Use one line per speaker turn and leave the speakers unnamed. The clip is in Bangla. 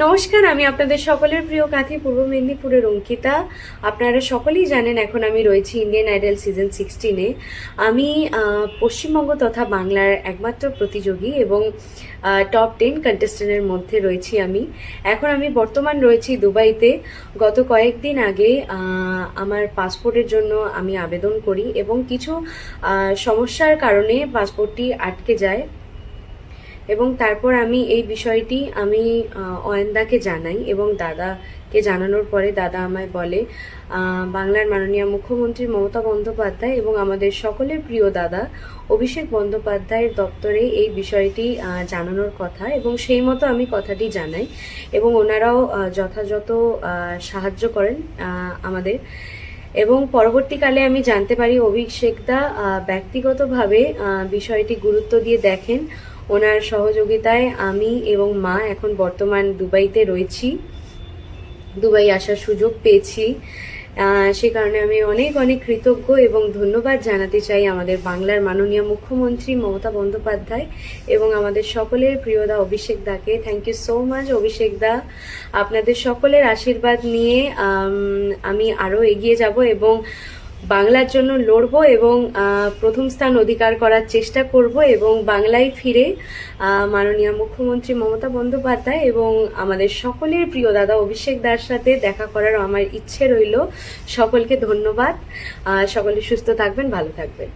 নমস্কার, আমি আপনাদের সকলের প্রিয় কাথি পূর্ব মেদিনীপুরের অঙ্কিতা। আপনারা সকলেই জানেন এখন আমি রয়েছি ইন্ডিয়ান আইডল সিজন 16-এ। আমি পশ্চিমবঙ্গ তথা বাংলার একমাত্র প্রতিযোগী এবং টপ 10 কন্টেস্টেন্টের মধ্যে রয়েছি আমি। এখন আমি বর্তমান রয়েছি দুবাইতে। গত কয়েকদিন আগে আমার পাসপোর্টের জন্য আমি আবেদন করি এবং কিছু সমস্যার কারণে পাসপোর্টটি আটকে যায় এবং তারপর আমি এই বিষয়টি আমি অয়নদাকে জানাই এবং দাদাকে জানানোর পরে দাদা আমায় বলে বাংলার মাননীয় মুখ্যমন্ত্রী মমতা বন্দ্যোপাধ্যায় এবং আমাদের সকলের প্রিয় দাদা অভিষেক বন্দ্যোপাধ্যায়ের দপ্তরে এই বিষয়টি জানানোর কথা এবং সেই মতো আমি কথাটি জানাই এবং ওনারাও যথাযথ সাহায্য করেন আমাদের। এবং পরবর্তীকালে আমি জানতে পারি অভিষেকদা ব্যক্তিগতভাবে বিষয়টি গুরুত্ব দিয়ে দেখেন। ওনার সহযোগিতায় আমি এবং মা এখন বর্তমান দুবাইতে রয়েছি, দুবাই আসার সুযোগ পেয়েছি। সে কারণে আমি অনেক অনেক কৃতজ্ঞ এবং ধন্যবাদ জানাতে চাই আমাদের বাংলার মাননীয় মুখ্যমন্ত্রী মমতা বন্দ্যোপাধ্যায় এবং আমাদের সকলের প্রিয় দা অভিষেক দাকে। থ্যাংক ইউ সো মাচ অভিষেক দা। আপনাদের সকলের আশীর্বাদ নিয়ে আমি আরও এগিয়ে যাব এবং বাংলার জন্য লড়বো এবং প্রথম স্থান অধিকার করার চেষ্টা করব এবং বাংলায় ফিরে মাননীয় মুখ্যমন্ত্রী মমতা বন্দ্যোপাধ্যায় এবং আমাদের সকলের প্রিয় দাদা অভিষেক দার সাথে দেখা করার আমার ইচ্ছে রইল। সকলকে ধন্যবাদ। সকলে সুস্থ থাকবেন, ভালো থাকবেন।